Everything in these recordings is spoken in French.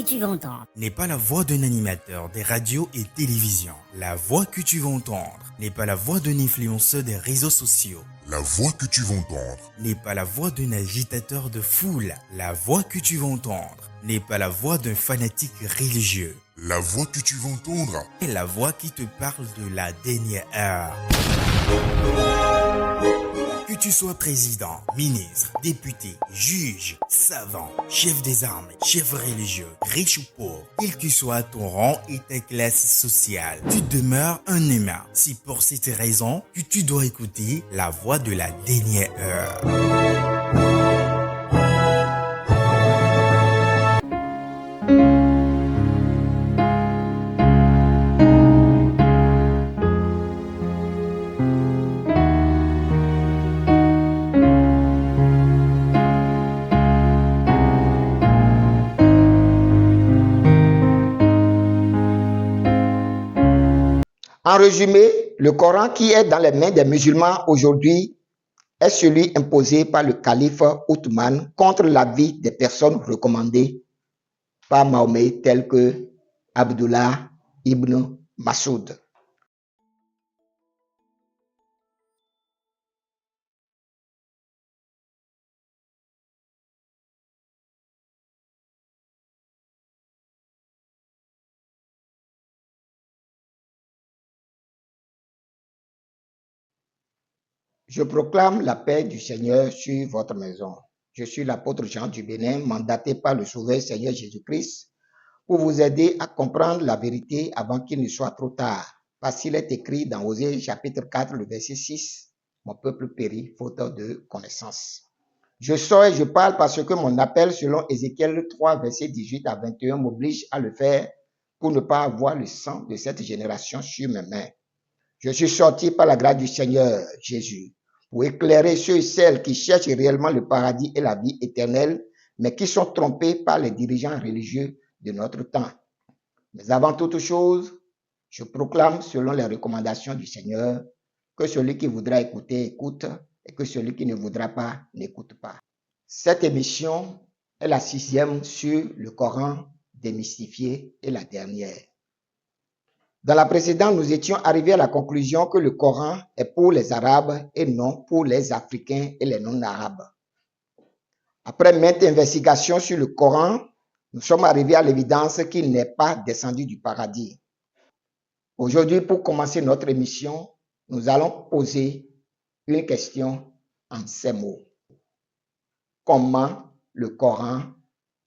tu vas entendre n'est pas la voix d'un animateur des radios et télévisions. La voix que tu vas entendre n'est pas la voix d'un influenceur des réseaux sociaux. La voix que tu vas entendre n'est pas la voix d'un agitateur de foule. La voix que tu vas entendre n'est pas la voix d'un fanatique religieux. La voix que tu vas entendre est la voix qui te parle de la dernière heure. Que tu sois président, ministre, député, juge, savant, chef des armées, chef religieux, riche ou pauvre, quel que soit ton rang et ta classe sociale, tu demeures un humain. C'est pour cette raison que tu dois écouter la voix de la dernière heure. En résumé, le Coran qui est dans les mains des musulmans aujourd'hui est celui imposé par le calife Othman contre l'avis des personnes recommandées par Mahomet telles que Abdullah ibn Masoud. Je proclame la paix du Seigneur sur votre maison. Je suis l'apôtre Jean du Bénin, mandaté par le Sauveur Seigneur Jésus-Christ pour vous aider à comprendre la vérité avant qu'il ne soit trop tard. Parce qu'il est écrit dans Osée chapitre 4, le verset 6, « Mon peuple périt faute de connaissance ». Je sors et je parle parce que mon appel selon Ézéchiel 3, verset 18 à 21 m'oblige à le faire pour ne pas avoir le sang de cette génération sur mes mains. Je suis sorti par la grâce du Seigneur Jésus pour éclairer ceux et celles qui cherchent réellement le paradis et la vie éternelle, mais qui sont trompés par les dirigeants religieux de notre temps. Mais avant toute chose, je proclame selon les recommandations du Seigneur que celui qui voudra écouter, écoute, et que celui qui ne voudra pas, n'écoute pas. Cette émission est la 6e sur le Coran démystifié et la dernière. Dans la précédente, nous étions arrivés à la conclusion que le Coran est pour les Arabes et non pour les Africains et les non-Arabes. Après maintes investigations sur le Coran, nous sommes arrivés à l'évidence qu'il n'est pas descendu du paradis. Aujourd'hui, pour commencer notre émission, nous allons poser une question en ces mots. Comment le Coran,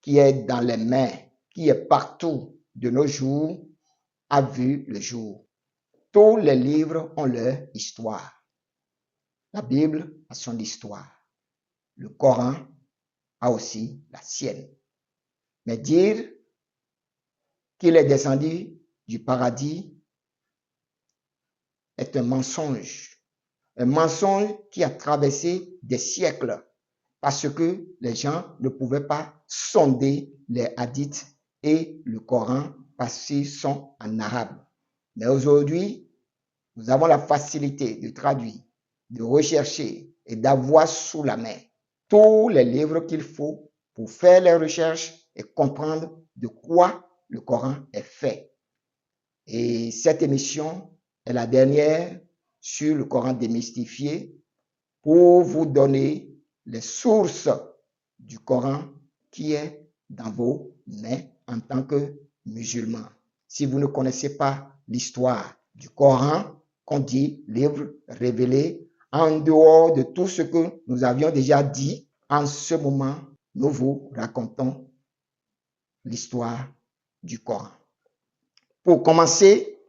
qui est dans les mains, qui est partout de nos jours, a vu le jour? Tous les livres ont leur histoire. La Bible a son histoire. Le Coran a aussi la sienne. Mais dire qu'il est descendu du paradis est un mensonge qui a traversé des siècles parce que les gens ne pouvaient pas sonder les hadiths et le Coran parce qu'ils sont en arabe. Mais aujourd'hui, nous avons la facilité de traduire, de rechercher et d'avoir sous la main tous les livres qu'il faut pour faire les recherches et comprendre de quoi le Coran est fait. Et cette émission est la dernière sur le Coran démystifié pour vous donner les sources du Coran qui est dans vos mains en tant que musulmans. Si vous ne connaissez pas l'histoire du Coran, qu'on dit livre révélé, en dehors de tout ce que nous avions déjà dit, en ce moment, nous vous racontons l'histoire du Coran. Pour commencer,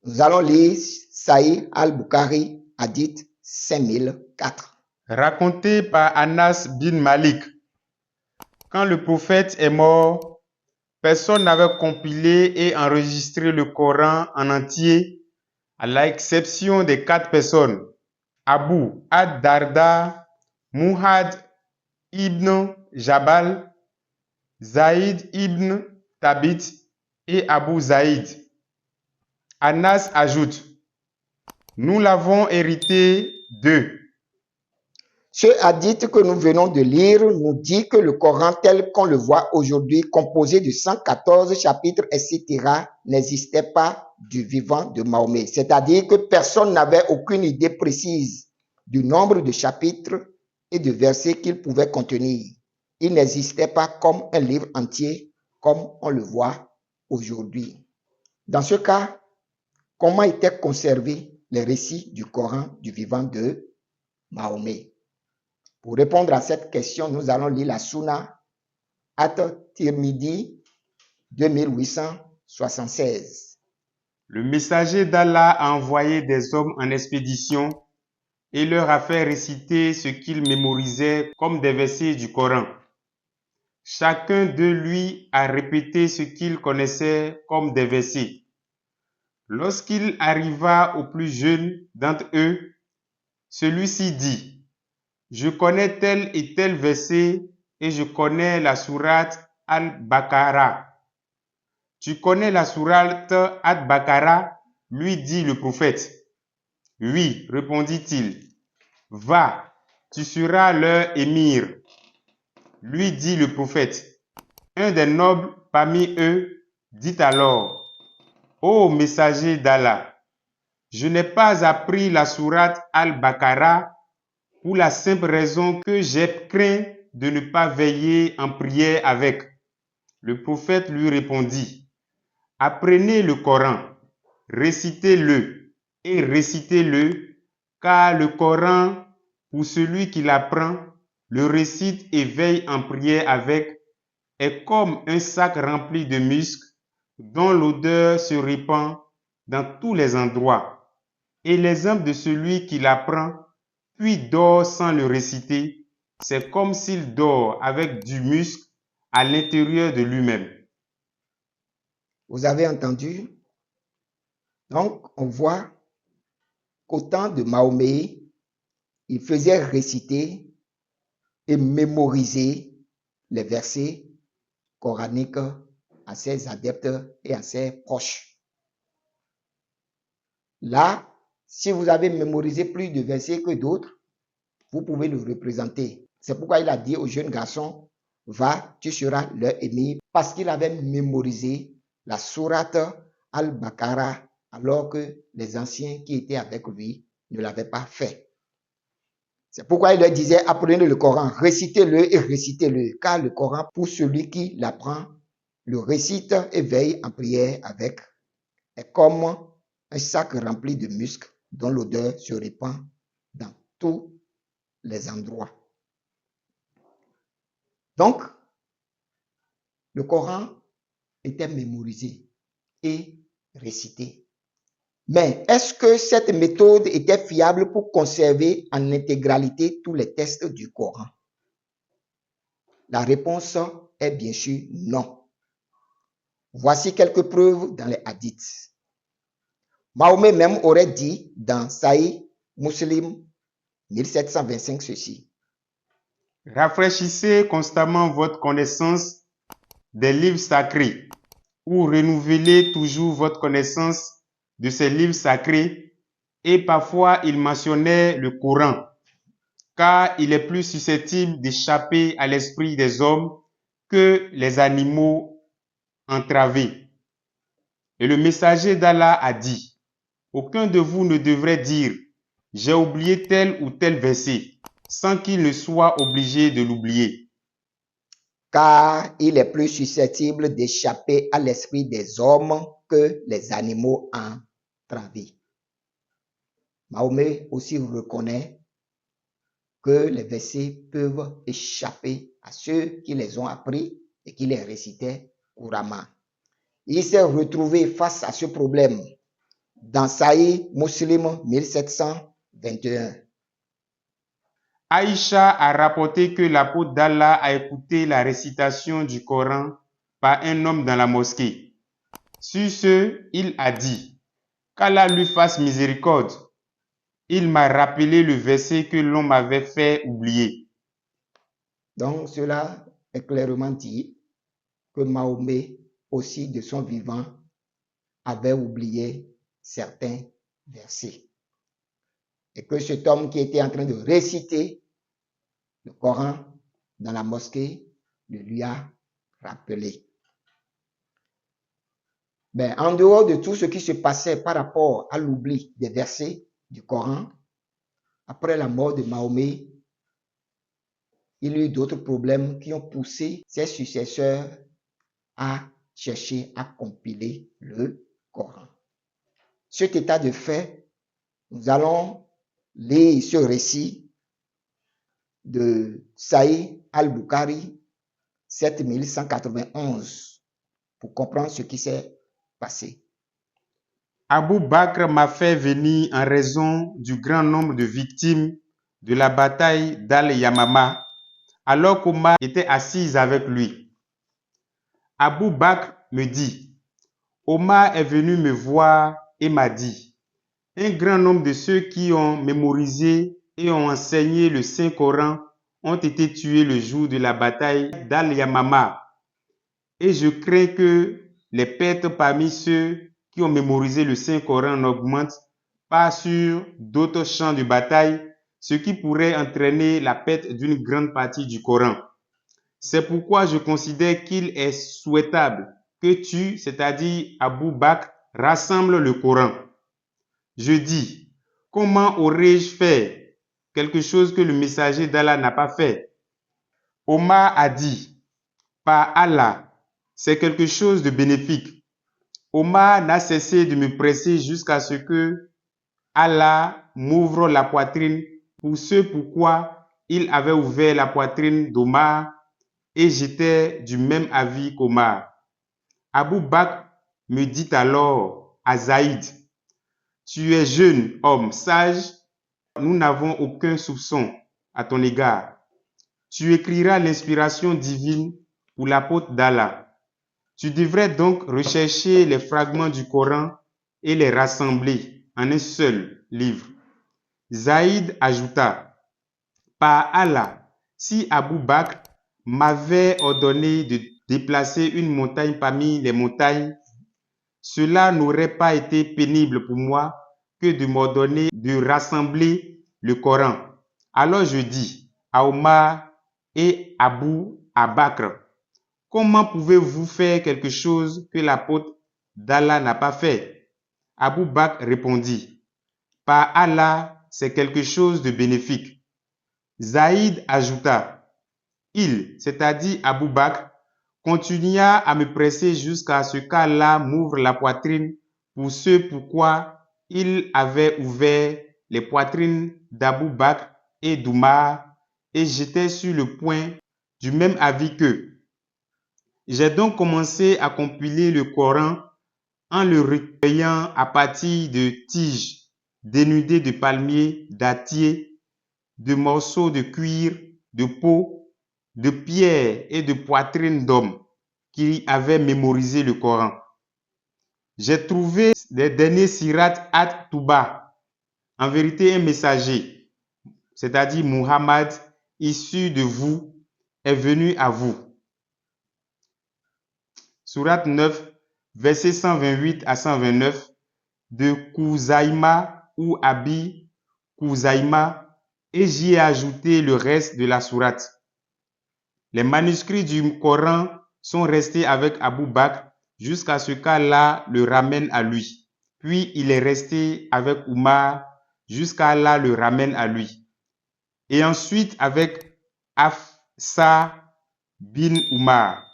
nous allons lire Sahih al-Bukhari, hadith 5004. Raconté par Anas bin Malik. Quand le prophète est mort, personne n'avait compilé et enregistré le Coran en entier, à l'exception des 4 personnes. Abu ad-Darda, Muhad ibn Jabal, Zaïd ibn Thabit et Abu Zaïd. Anas ajoute, nous l'avons hérité d'eux. Ce hadith que nous venons de lire nous dit que le Coran tel qu'on le voit aujourd'hui, composé de 114 chapitres, etc., n'existait pas du vivant de Mahomet. C'est-à-dire que personne n'avait aucune idée précise du nombre de chapitres et de versets qu'il pouvait contenir. Il n'existait pas comme un livre entier, comme on le voit aujourd'hui. Dans ce cas, comment étaient conservés les récits du Coran du vivant de Mahomet? Pour répondre à cette question, nous allons lire la Sunna At-Tirmidhi 2876. Le messager d'Allah a envoyé des hommes en expédition et leur a fait réciter ce qu'ils mémorisaient comme des versets du Coran. Chacun d'eux lui a répété ce qu'il connaissait comme des versets. Lorsqu'il arriva au plus jeune d'entre eux, celui-ci dit: Je connais tel et tel verset et je connais la sourate Al-Baqarah. Tu connais la sourate Al-Baqarah, lui dit le prophète. Oui, répondit-il. Va, tu seras leur émir, lui dit le prophète. Un des nobles parmi eux dit alors: Ô messager d'Allah, je n'ai pas appris la sourate Al-Baqarah pour la simple raison que j'ai craint de ne pas veiller en prière avec. Le prophète lui répondit: Apprenez le Coran, récitez-le et récitez-le, car le Coran, pour celui qui l'apprend, le récite et veille en prière avec, est comme un sac rempli de musc dont l'odeur se répand dans tous les endroits. Et l'exemple de celui qui l'apprend puis dort sans le réciter, c'est comme s'il dort avec du musc à l'intérieur de lui-même. Vous avez entendu? Donc, on voit qu'au temps de Mahomet, il faisait réciter et mémoriser les versets coraniques à ses adeptes et à ses proches. Là, si vous avez mémorisé plus de versets que d'autres, vous pouvez le représenter. C'est pourquoi il a dit au jeune garçon: Va, tu seras leur émir, parce qu'il avait mémorisé la sourate Al-Baqarah, alors que les anciens qui étaient avec lui ne l'avaient pas fait. C'est pourquoi il leur disait: apprenez le Coran, récitez-le et récitez-le, car le Coran, pour celui qui l'apprend, le récite et veille en prière avec, est comme un sac rempli de musc dont l'odeur se répand dans tous les endroits. Donc, le Coran était mémorisé et récité. Mais est-ce que cette méthode était fiable pour conserver en intégralité tous les textes du Coran? La réponse est bien sûr non. Voici quelques preuves dans les hadiths. Mahomet même aurait dit dans Sahih Muslim 1725 ceci: Rafraîchissez constamment votre connaissance des livres sacrés ou renouvelez toujours votre connaissance de ces livres sacrés. Et parfois il mentionnait le Coran, car il est plus susceptible d'échapper à l'esprit des hommes que les animaux entravés. Et le messager d'Allah a dit: Aucun de vous ne devrait dire j'ai oublié tel ou tel verset sans qu'il ne soit obligé de l'oublier. Car il est plus susceptible d'échapper à l'esprit des hommes que les animaux entravés. Mahomet aussi reconnaît que les versets peuvent échapper à ceux qui les ont appris et qui les récitaient couramment. Il s'est retrouvé face à ce problème dans Sahih Muslim 1721. Aïcha a rapporté que l'apôtre d'Allah a écouté la récitation du Coran par un homme dans la mosquée. Sur ce, il a dit: Qu'Allah lui fasse miséricorde. Il m'a rappelé le verset que l'on m'avait fait oublier. Donc cela est clairement dit que Mahomet, aussi de son vivant, avait oublié certains versets. Et que cet homme qui était en train de réciter le Coran dans la mosquée le lui a rappelé. En dehors de tout ce qui se passait par rapport à l'oubli des versets du Coran, après la mort de Mahomet, il y a eu d'autres problèmes qui ont poussé ses successeurs à chercher à compiler le Coran. Cet état de fait, nous allons lire ce récit de Sahih al-Bukhari 7191 pour comprendre ce qui s'est passé. Abou Bakr m'a fait venir en raison du grand nombre de victimes de la bataille d'Al-Yamama, alors qu'Omar était assise avec lui. Abou Bakr me dit, Omar est venu me voir et m'a dit, un grand nombre de ceux qui ont mémorisé et ont enseigné le Saint-Coran ont été tués le jour de la bataille d'Al-Yamama. Et je crains que les pertes parmi ceux qui ont mémorisé le Saint-Coran n'augmentent pas sur d'autres champs de bataille, ce qui pourrait entraîner la perte d'une grande partie du Coran. C'est pourquoi je considère qu'il est souhaitable que tu, c'est-à-dire Abou Bakr, rassemble le Coran. Je dis, comment aurais-je fait quelque chose que le messager d'Allah n'a pas fait? Omar a dit, par Allah, c'est quelque chose de bénéfique. Omar n'a cessé de me presser jusqu'à ce que Allah m'ouvre la poitrine pour ce pourquoi il avait ouvert la poitrine d'Omar et j'étais du même avis qu'Omar. Abou Bakr me dit alors à Zaïd, tu es jeune homme sage, nous n'avons aucun soupçon à ton égard. Tu écriras l'inspiration divine pour l'apôtre d'Allah. Tu devrais donc rechercher les fragments du Coran et les rassembler en un seul livre. Zaïd ajouta, par Allah, si Abou Bakr m'avait ordonné de déplacer une montagne parmi les montagnes, cela n'aurait pas été pénible pour moi que de m'ordonner de rassembler le Coran. Alors je dis à Omar et Abou Bakr, comment pouvez-vous faire quelque chose que l'apôtre d'Allah n'a pas fait? Abou Bakr répondit, par Allah, c'est quelque chose de bénéfique. Zaïd ajouta, il, c'est-à-dire Abou Bakr, continua à me presser jusqu'à ce qu'Allah m'ouvre la poitrine pour ce pourquoi il avait ouvert les poitrines d'Abou Bakr et d'Oumar, et j'étais sur le point du même avis qu'eux. J'ai donc commencé à compiler le Coran en le recueillant à partir de tiges dénudées de palmiers, dattiers, de morceaux de cuir, de peau, de pierres et de poitrines d'hommes qui avaient mémorisé le Coran. J'ai trouvé les derniers Sirat at-Touba, en vérité un messager, c'est-à-dire Muhammad, issu de vous, est venu à vous. Sourate 9, versets 128 à 129, de Kouzaïma ou Abi Kouzaïma, et j'y ai ajouté le reste de la sourate. Les manuscrits du Coran sont restés avec Abou Bakr jusqu'à ce qu'Allah le ramène à lui. Puis il est resté avec Oumar jusqu'à Allah le ramène à lui. Et ensuite avec Hafsa bin Oumar.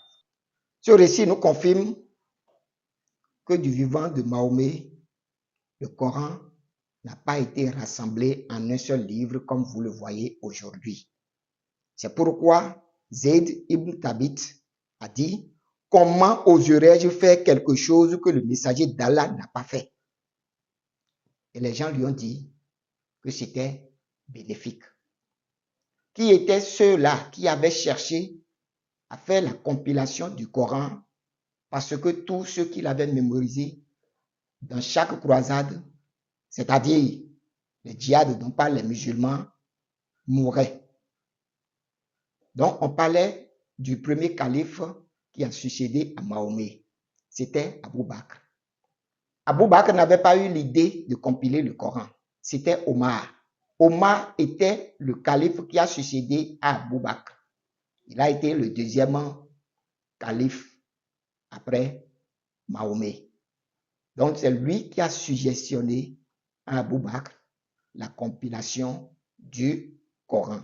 Ce récit nous confirme que du vivant de Mahomet, le Coran n'a pas été rassemblé en un seul livre comme vous le voyez aujourd'hui. C'est pourquoi Zayd ibn Thabit a dit, comment oserais-je faire quelque chose que le messager d'Allah n'a pas fait? Et les gens lui ont dit que c'était bénéfique. Qui étaient ceux-là qui avaient cherché à faire la compilation du Coran parce que tous ceux qui l'avaient mémorisé dans chaque croisade, c'est-à-dire les djihad dont parlent les musulmans, mouraient. Donc on parlait du premier calife qui a succédé à Mahomet. C'était Abou Bakr. Abou Bakr n'avait pas eu l'idée de compiler le Coran. C'était Omar. Omar était le calife qui a succédé à Abou Bakr. Il a été le deuxième calife après Mahomet. Donc, c'est lui qui a suggestionné à Abou Bakr la compilation du Coran.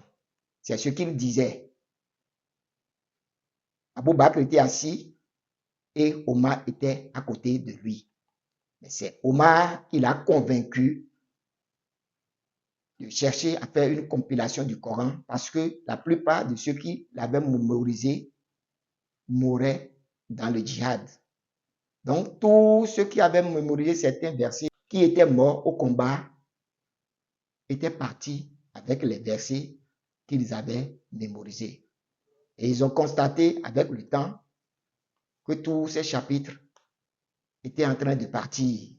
C'est ce qu'il disait. Abou Bakr était assis et Omar était à côté de lui. Mais c'est Omar qui l'a convaincu de chercher à faire une compilation du Coran parce que la plupart de ceux qui l'avaient mémorisé mouraient dans le djihad. Donc, tous ceux qui avaient mémorisé certains versets qui étaient morts au combat étaient partis avec les versets qu'ils avaient mémorisés. Et ils ont constaté avec le temps que tous ces chapitres étaient en train de partir.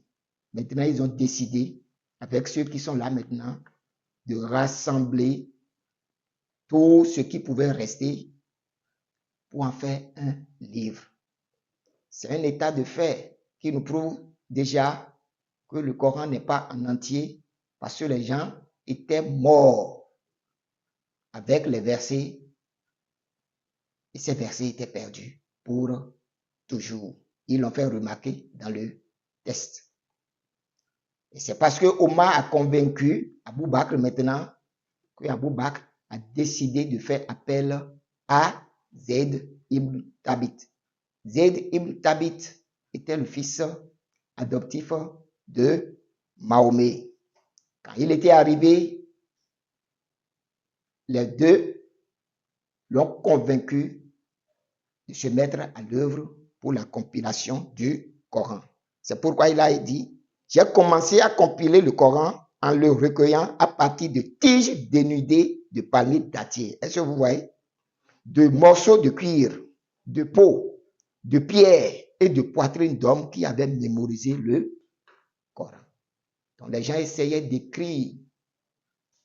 Maintenant, ils ont décidé, avec ceux qui sont là maintenant, de rassembler tout ce qui pouvait rester pour en faire un livre. C'est un état de fait qui nous prouve déjà que le Coran n'est pas en entier parce que les gens étaient morts avec les versets et ces versets étaient perdus pour toujours. Ils l'ont fait remarquer dans le test. Et c'est parce que Omar a convaincu Abou Bakr maintenant que Abou Bakr a décidé de faire appel à Zayd ibn Thabit. Zayd ibn Thabit était le fils adoptif de Mahomet. Quand il était arrivé, les deux l'ont convaincu de se mettre à l'œuvre pour la compilation du Coran. C'est pourquoi il a dit, j'ai commencé à compiler le Coran en le recueillant à partir de tiges dénudées de palmiers dattiers. Est-ce que vous voyez? De morceaux de cuir, de peau, de pierre et de poitrine d'hommes qui avaient mémorisé le Coran. Donc les gens essayaient d'écrire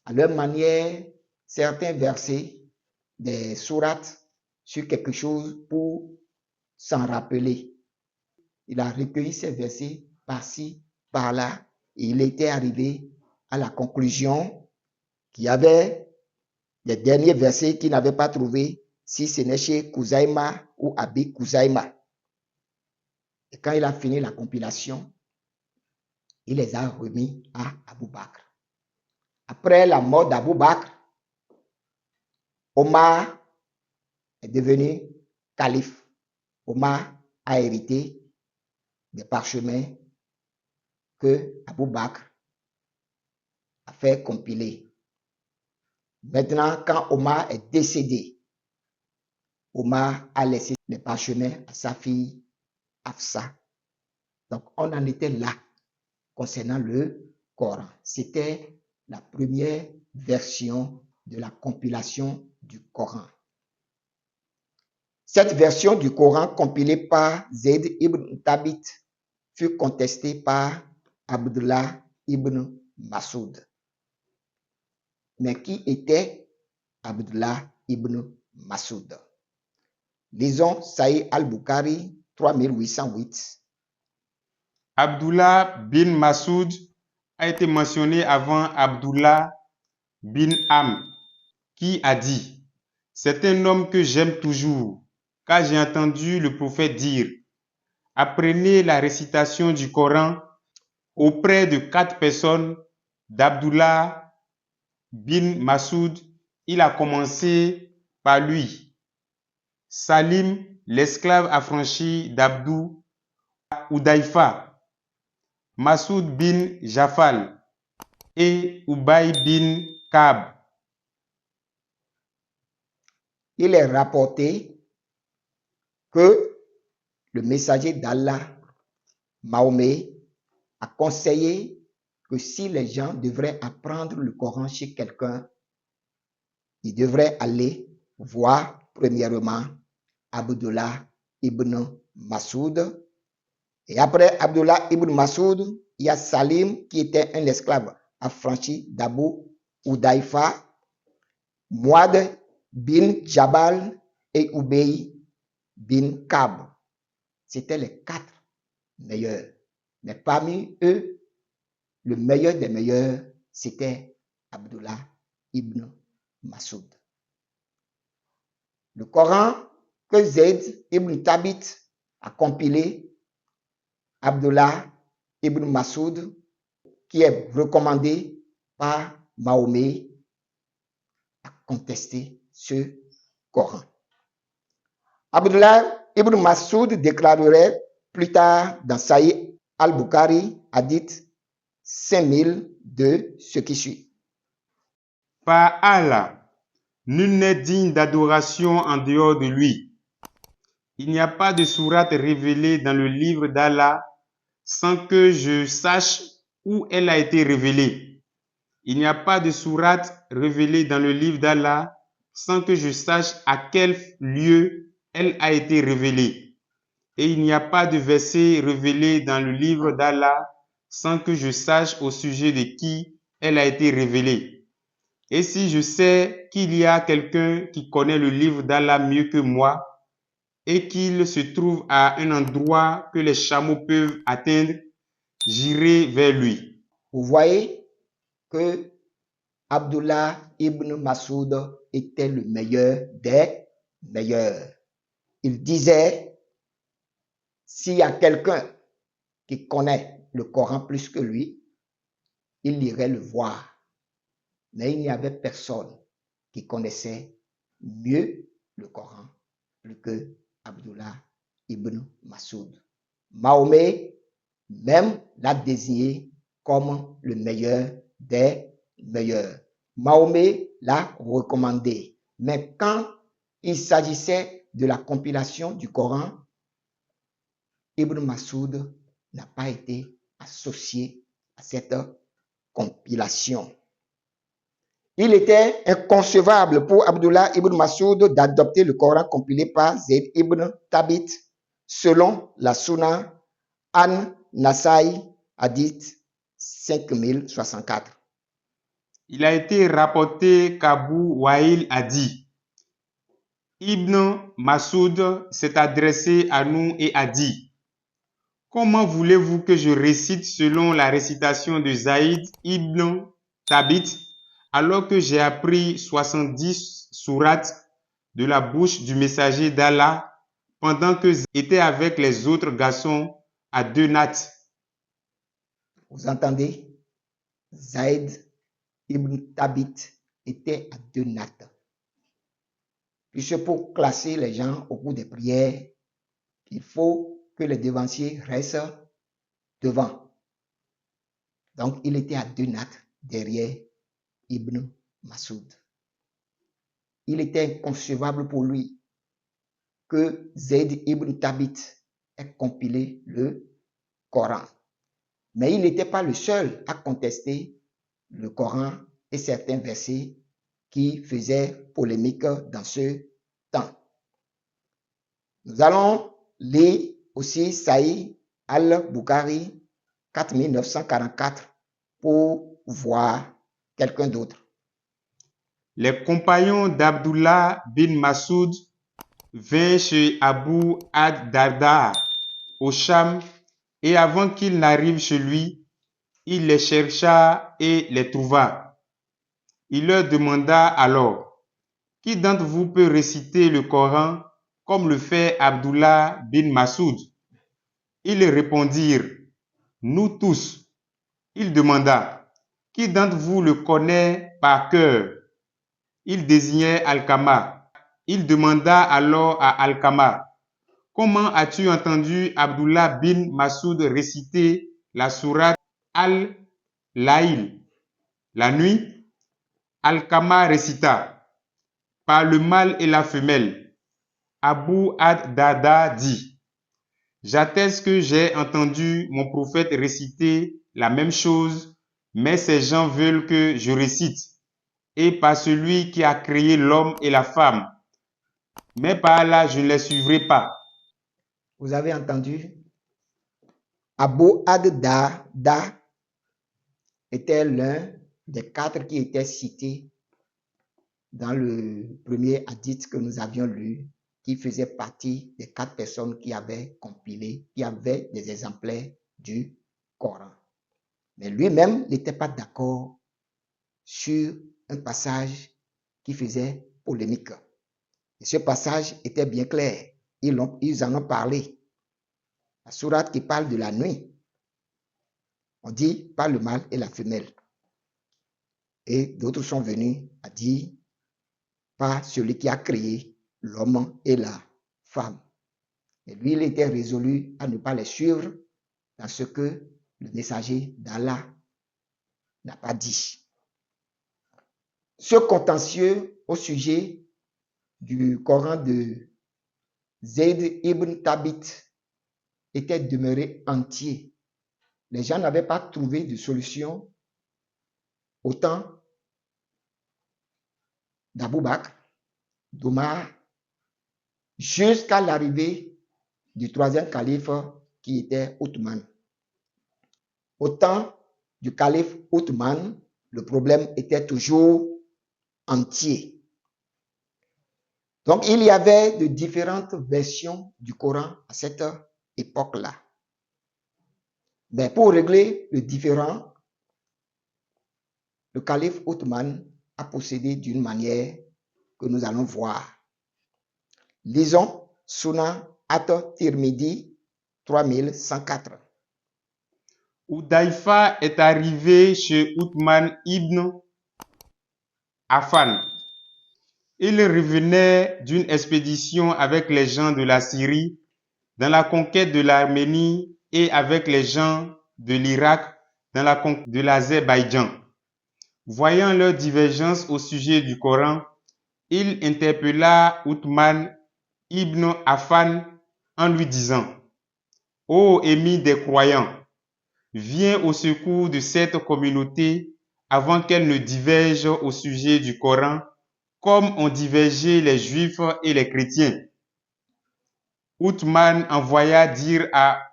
à leur manière certains versets, des sourates sur quelque chose pour s'en rappeler. Il a recueilli ces versets par-ci, par-là, et il était arrivé à la conclusion qu'il y avait les derniers versets qu'il n'avait pas trouvés, si ce n'est chez Khuzaïma ou Abi Khuzaïma. Et quand il a fini la compilation, il les a remis à Abou Bakr. Après la mort d'Abou Bakr, Omar est devenu calife. Omar a hérité des parchemins que Abou Bakr a fait compiler. Maintenant, quand Omar est décédé, Omar a laissé les parchemins à sa fille Hafsa. Donc, on en était là concernant le Coran. C'était la première version de la compilation du Coran. Cette version du Coran compilée par Zayd ibn Thabit fut contestée par Abdullah ibn Masoud. Mais qui était Abdullah ibn Masoud? Lisons Sahih al-Bukhari 3808. Abdullah bin Masoud a été mentionné avant Abdullah bin Am, qui a dit, « C'est un homme que j'aime toujours, car j'ai entendu le prophète dire, apprenez la récitation du Coran auprès de 4 personnes d'Abdullah bin Masoud. Il a commencé par lui. Salim, l'esclave affranchi d'Abdou Udaïfa, Masoud bin Jafal et Ubay bin Kab. » Il est rapporté que le messager d'Allah, Mahomet, a conseillé que si les gens devraient apprendre le Coran chez quelqu'un, ils devraient aller voir premièrement Abdullah ibn Masoud. Et après Abdullah ibn Masoud, il y a Salim qui était un esclave affranchi d'Abu Udaïfa, Muad bin Jabal et Ubay bin Kab. C'était les 4 meilleurs. Mais parmi eux, le meilleur des meilleurs, c'était Abdullah ibn Massoud. Le Coran que Zayd ibn Thabit a compilé, Abdullah ibn Massoud, qui est recommandé par Mahomet, a contesté ce Coran. Abdullah ibn Massoud déclarerait plus tard dans Sahih al-Bukhari, hadith 5002, ce qui suit. Par Allah, nul n'est digne d'adoration en dehors de lui. Il n'y a pas de sourate révélée dans le livre d'Allah sans que je sache où elle a été révélée. Il n'y a pas de sourate révélée dans le livre d'Allah sans que je sache à quel lieu elle a été révélée. Et il n'y a pas de verset révélé dans le livre d'Allah sans que je sache au sujet de qui elle a été révélée. Et si je sais qu'il y a quelqu'un qui connaît le livre d'Allah mieux que moi et qu'il se trouve à un endroit que les chameaux peuvent atteindre, j'irai vers lui. Vous voyez que Abdullah ibn Massoud était le meilleur des meilleurs. Il disait, s'il y a quelqu'un qui connaît le Coran plus que lui, il irait le voir. Mais il n'y avait personne qui connaissait mieux le Coran plus que Abdullah ibn Massoud. Mahomet même l'a désigné comme le meilleur des meilleurs. Mahomet l'a recommandé. Mais quand il s'agissait de la compilation du Coran, Ibn Massoud n'a pas été associé à cette compilation. Il était inconcevable pour Abdullah ibn Massoud d'adopter le Coran compilé par Zayd ibn Thabit selon la Sunna An-Nasai, hadith 5064. Il a été rapporté qu'Abu Wa'il a dit, Ibn Massoud s'est adressé à nous et a dit, comment voulez-vous que je récite selon la récitation de Zayd ibn Thabit alors que j'ai appris 70 sourates de la bouche du messager d'Allah pendant que j'étais avec les autres garçons à 2 nattes. Vous entendez? Zayd ibn Thabit était à 2 nattes. Puisque pour classer les gens au cours des prières, il faut que les devanciers restent devant. Donc, il était à 2 nattes derrière Ibn Massoud. Il était inconcevable pour lui que Zayd ibn Thabit ait compilé le Coran. Mais il n'était pas le seul à contester le Coran et certains versets qui faisaient polémique dans ce temps. Nous allons lire aussi Sahih al-Bukhari 4944 pour voir quelqu'un d'autre. Les compagnons d'Abdullah bin Massoud vinrent chez Abu ad-Darda au Cham et avant qu'il n'arrive chez lui, il les chercha et les trouva. Il leur demanda alors, qui d'entre vous peut réciter le Coran comme le fait Abdullah bin Massoud? Ils répondirent, nous tous. Il demanda, qui d'entre vous le connaît par cœur? Il désignait Alkama. Il demanda alors à Alkama, comment as-tu entendu Abdullah bin Massoud réciter la sourate Al-Laïl la nuit? Alkama récita, par le mâle et la femelle. Abu ad-Dada dit, j'atteste que j'ai entendu mon prophète réciter la même chose, mais ces gens veulent que je récite, et par celui qui a créé l'homme et la femme. Mais par là, je ne les suivrai pas. Vous avez entendu? Abu ad-Darda était l'un des 4 qui étaient cités dans le premier hadith que nous avions lu, qui faisait partie des 4 personnes qui avaient compilé, qui avaient des exemplaires du Coran. Mais lui-même n'était pas d'accord sur un passage qui faisait polémique. Et ce passage était bien clair. Ils en ont parlé. La sourate qui parle de la nuit. On dit pas le mâle et la femelle. Et d'autres sont venus à dire pas celui qui a créé l'homme et la femme. Et lui, il était résolu à ne pas les suivre dans ce que le messager d'Allah n'a pas dit. Ce contentieux au sujet du Coran de Zayd ibn Thabit était demeuré entier. Les gens n'avaient pas trouvé de solution au temps d'Abou Bakr, d'Omar, jusqu'à l'arrivée du troisième calife qui était Othman. Au temps du calife Othman, le problème était toujours entier. Donc, il y avait de différentes versions du Coran à cette époque-là. Mais pour régler le différend, le calife Othman a procédé d'une manière que nous allons voir. Lisons Sunan at-Tirmidhi 3104. Hudayfa est arrivé chez Uthman ibn Affan. Il revenait d'une expédition avec les gens de la Syrie dans la conquête de l'Arménie et avec les gens de l'Irak dans la conquête de l'Azerbaïdjan. Voyant leurs divergences au sujet du Coran, il interpella Uthman ibn Affan en lui disant: « Ô émir des croyants, viens au secours de cette communauté avant qu'elle ne diverge au sujet du Coran, comme ont divergé les Juifs et les chrétiens. » Uthman envoya dire à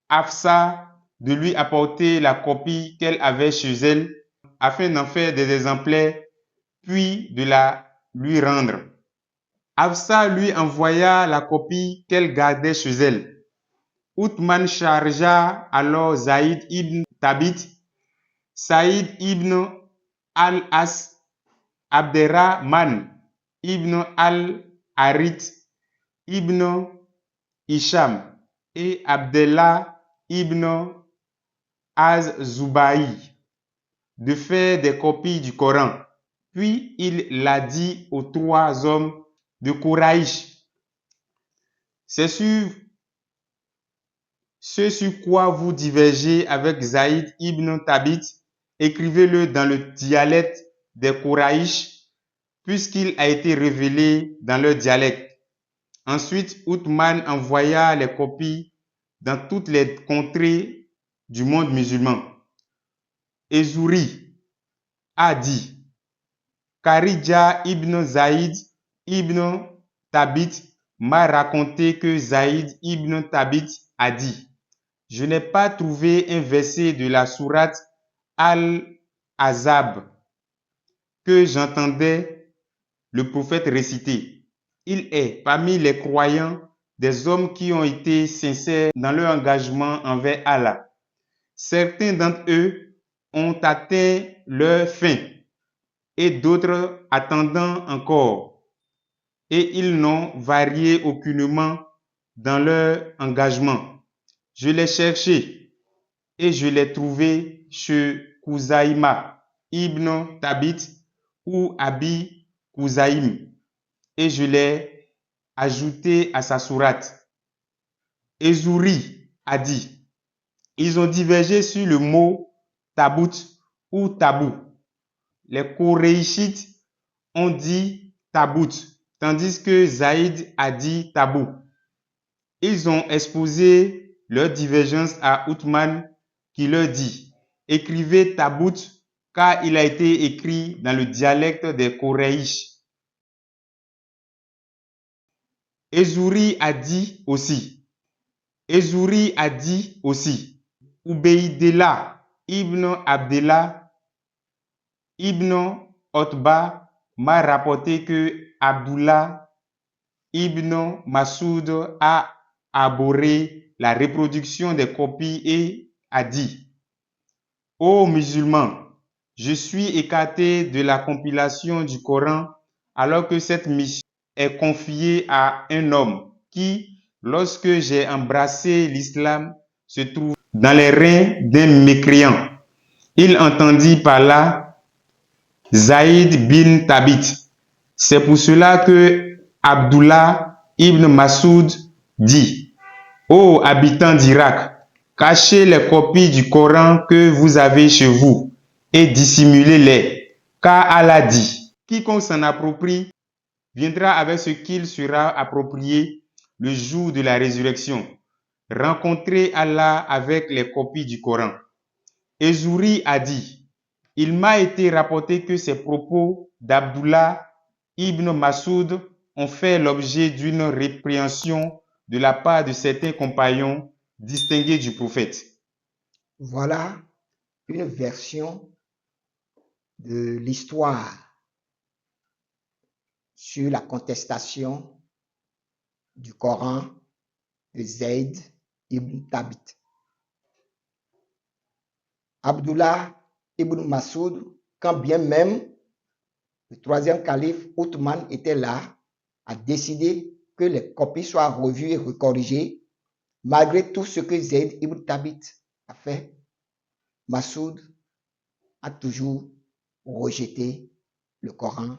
Hafsa de lui apporter la copie qu'elle avait chez elle, afin d'en faire des exemplaires, puis de la lui rendre. Hafsa lui envoya la copie qu'elle gardait chez elle. Uthman chargea alors Zayd ibn Thabit, Saïd ibn al-As, Abderrahman ibn al-Harith ibn Hisham et Abdallah ibn Az-Zubaï de faire des copies du Coran. Puis il l'a dit aux 3 hommes de Kouraïch. C'est sur ce sur quoi vous divergez avec Zayd ibn Thabit, écrivez-le dans le dialecte des Kouraïch, puisqu'il a été révélé dans leur dialecte. Ensuite, Uthman envoya les copies dans toutes les contrées du monde musulman. Ezuri a dit: Kharija ibn Zayd ibn Thabit m'a raconté que Zayd ibn Thabit a dit: je n'ai pas trouvé un verset de la sourate Al-Ahzab que j'entendais le prophète réciter. Il est parmi les croyants des hommes qui ont été sincères dans leur engagement envers Allah. Certains d'entre eux ont atteint leur fin et d'autres attendant encore. Et ils n'ont varié aucunement dans leur engagement. Je l'ai cherché et je l'ai trouvé chez Khuzaïma ibn Thabit ou Abi Khuzaïm et je l'ai ajouté à sa sourate. Ezuri a dit: ils ont divergé sur le mot tabout ou tabou. Les Koréichites ont dit tabout, tandis que Zaïd a dit tabou. Ils ont exposé leur divergence à Uthman qui leur dit: écrivez tabout car il a été écrit dans le dialecte des Koréiches. Ezuri a dit aussi: Ubeydillah ibn Abdallah ibn Otba m'a rapporté que Abdullah ibn Masoud a abhorré la reproduction des copies et a dit: ô musulmans, Je suis écarté de la compilation du Coran alors que cette mission est confiée à un homme qui, lorsque j'ai embrassé l'islam, se trouve dans les reins d'un mécréant. Il entendit par là Zaïd bin Thabit. C'est pour cela que Abdullah ibn Masoud dit: Ô habitants d'Irak, cachez les copies du Coran que vous avez chez vous et dissimulez-les, car Allah dit: quiconque s'en approprie viendra avec ce qu'il sera approprié le jour de la résurrection. Rencontrez Allah avec les copies du Coran. Et Zouri a dit: il m'a été rapporté que ces propos d'Abdullah ibn Masoud ont fait l'objet d'une répréhension de la part de certains compagnons distingués du prophète. Voilà une version de l'histoire sur la contestation du Coran de Zayd ibn Thabit. Abdullah ibn Masoud, quand bien même le troisième calife Othman était là, a décidé que les copies soient revues et recorrigées, malgré tout ce que Zayd ibn Thabit a fait. Masoud a toujours rejeté le Coran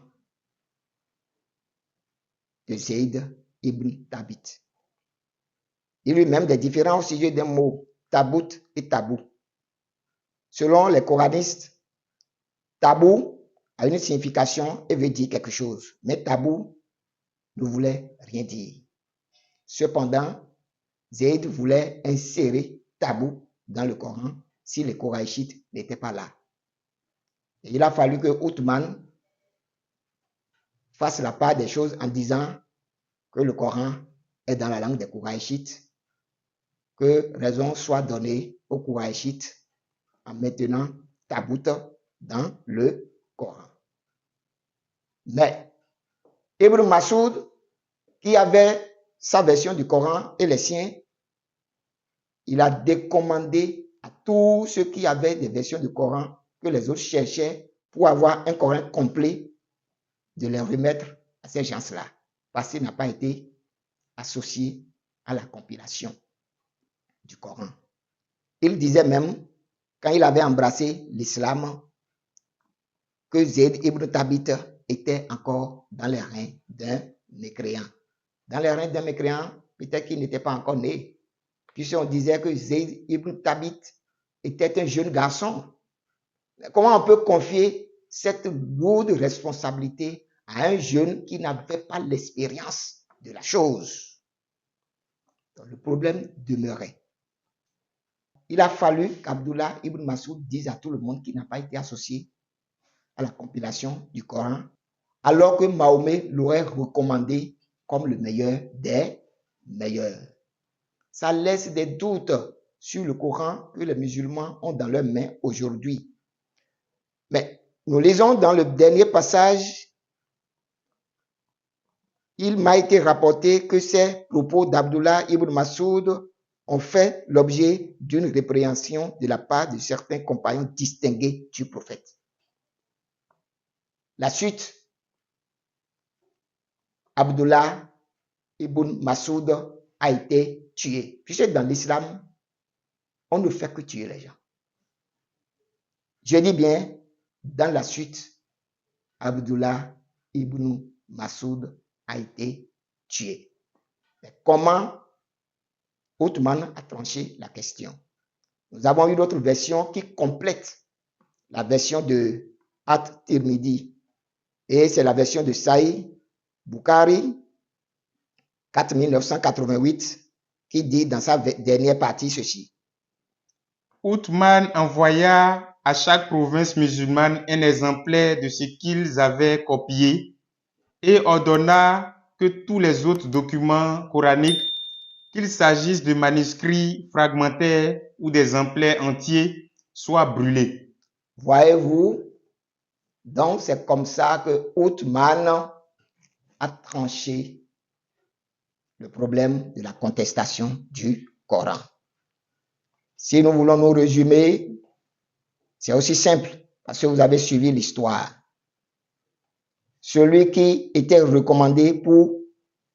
de Zayd ibn Thabit. Il y a eu même des différences au sujet des mots tabout et tabou. Selon les coranistes, tabou a une signification et veut dire quelque chose, mais tabou ne voulait rien dire. Cependant, Zayd voulait insérer tabou dans le Coran si les Koraïchites n'étaient pas là. Et il a fallu que Othman fasse la part des choses en disant que le Coran est dans la langue des Koraïchites, que raison soit donnée aux Koraïchites en maintenant tabout dans le Coran. Mais Ibn Masoud, qui avait sa version du Coran et les siens, il a décommandé à tous ceux qui avaient des versions du Coran que les autres cherchaient pour avoir un Coran complet, de les remettre à ces gens-là, parce qu'il n'a pas été associé à la compilation du Coran. Il disait même, quand il avait embrassé l'islam, que Zayd ibn Thabit était encore dans les reins d'un mécréant. Dans les reins d'un mécréant, peut-être qu'il n'était pas encore né, puisqu'on disait que Zayd ibn Thabit était un jeune garçon. Comment on peut confier cette lourde responsabilité à un jeune qui n'avait pas l'expérience de la chose? Donc, le problème demeurait. Il a fallu qu'Abdullah ibn Masoud dise à tout le monde qu'il n'a pas été associé à la compilation du Coran, alors que Mahomet l'aurait recommandé comme le meilleur des meilleurs. Ça laisse des doutes sur le Coran que les musulmans ont dans leurs mains aujourd'hui. Mais nous lisons dans le dernier passage, il m'a été rapporté que ces propos d'Abdullah ibn Masoud ont fait l'objet d'une répréhension de la part de certains compagnons distingués du prophète. La suite, Abdullah ibn Masoud a été tué. Puisque dans l'islam, on ne fait que tuer les gens. Je dis bien, dans la suite, Abdullah ibn Masoud a été tué. Mais comment Othman a tranché la question? Nous avons une autre version qui complète la version de At-Tirmidhi. Et c'est la version de Sahih Bukhari 4988 qui dit dans sa dernière partie ceci. Othman envoya à chaque province musulmane un exemplaire de ce qu'ils avaient copié et ordonna que tous les autres documents coraniques, qu'il s'agisse de manuscrits fragmentaires ou d'exemplaires entiers, soient brûlés. Voyez-vous, donc c'est comme ça que Othman a tranché le problème de la contestation du Coran. Si nous voulons nous résumer, c'est aussi simple. parce que vous avez suivi l'histoire. Celui qui était recommandé pour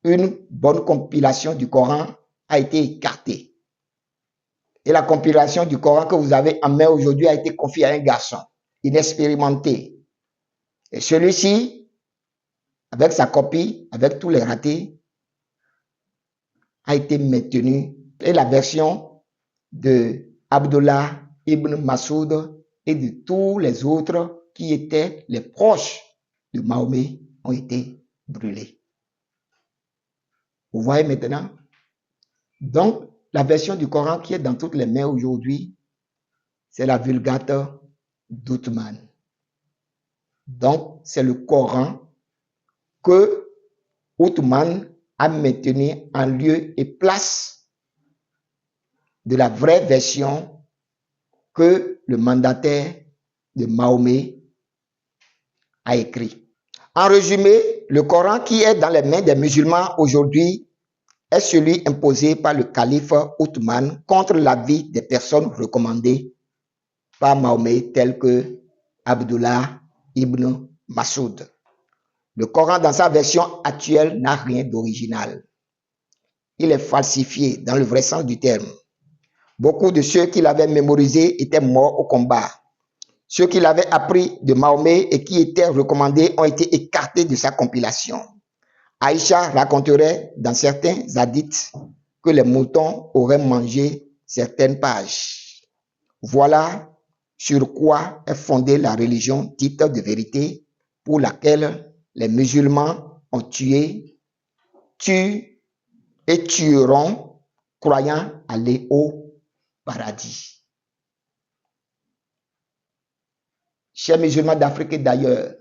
une bonne compilation du Coran a été écarté. Et la compilation du Coran que vous avez en main aujourd'hui a été confiée à un garçon inexpérimenté. Et celui-ci, avec sa copie, avec tous les ratés, a été maintenu. Et la version de Abdullah ibn Masoud et de tous les autres qui étaient les proches de Mahomet ont été brûlés. Vous voyez maintenant? Donc, la version du Coran qui est dans toutes les mains aujourd'hui, c'est la Vulgate d'Othman. Donc, c'est le Coran que Othman a maintenu en lieu et place de la vraie version que le mandataire de Mahomet a écrit. En résumé, le Coran qui est dans les mains des musulmans aujourd'hui est celui imposé par le calife Othman contre l'avis des personnes recommandées par Mahomet telles que Abdullah ibn Masoud. Le Coran dans sa version actuelle n'a rien d'original. Il est falsifié dans le vrai sens du terme. Beaucoup de ceux qui l'avaient mémorisé étaient morts au combat. Ceux qui l'avaient appris de Mahomet et qui étaient recommandés ont été écartés de sa compilation. Aïcha raconterait dans certains hadiths que les moutons auraient mangé certaines pages. Voilà sur quoi est fondée la religion dite de vérité pour laquelle les musulmans ont tué, tuent et tueront, croyant aller au paradis. Chers musulmans d'Afrique et d'ailleurs,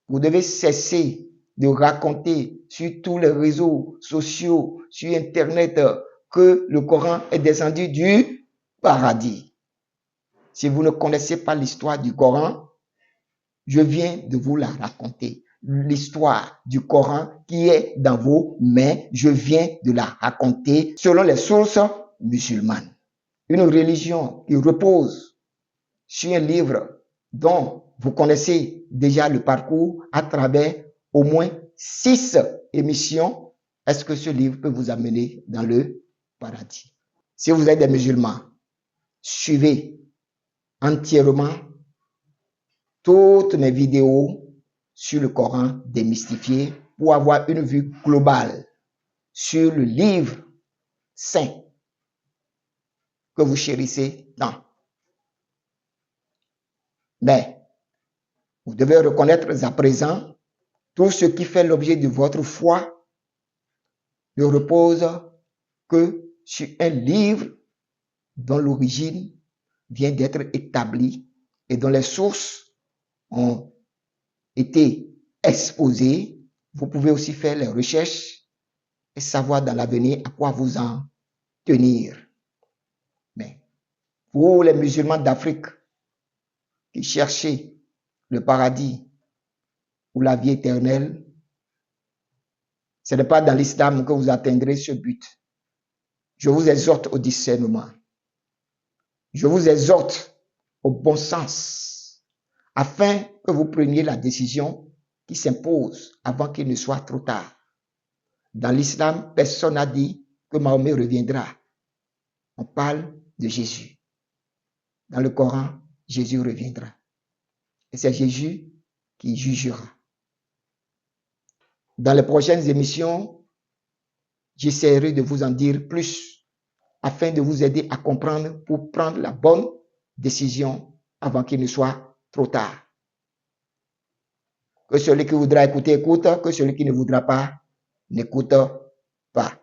vous devez cesser de raconter sur tous les réseaux sociaux, sur Internet, que le Coran est descendu du paradis. Si vous ne connaissez pas l'histoire du Coran, je viens de vous la raconter. L'histoire du Coran qui est dans vos mains, je viens de la raconter selon les sources musulmanes. Une religion qui repose sur un livre dont vous connaissez déjà le parcours à travers au moins 6 émissions. Est-ce que ce livre peut vous amener dans le paradis? Si vous êtes des musulmans, suivez entièrement toutes mes vidéos sur le Coran démystifié pour avoir une vue globale sur le livre saint que vous chérissez tant. Mais vous devez reconnaître à présent tout ce qui fait l'objet de votre foi ne repose que sur un livre dont l'origine vient d'être établie et dont les sources ont été exposées. Vous pouvez aussi faire les recherches et savoir dans l'avenir à quoi vous en tenir. Mais pour les musulmans d'Afrique qui cherchaient le paradis ou la vie éternelle, ce n'est pas dans l'islam que vous atteindrez ce but. Je vous exhorte au discernement. Je vous exhorte au bon sens, afin que vous preniez la décision qui s'impose avant qu'il ne soit trop tard. Dans l'islam, personne n'a dit que Mahomet reviendra. On parle de Jésus. Dans le Coran, Jésus reviendra. Et c'est Jésus qui jugera. Dans les prochaines émissions, j'essaierai de vous en dire plus afin de vous aider à comprendre pour prendre la bonne décision avant qu'il ne soit trop tard. Que celui qui voudra écouter, écoute. Que celui qui ne voudra pas, n'écoute pas.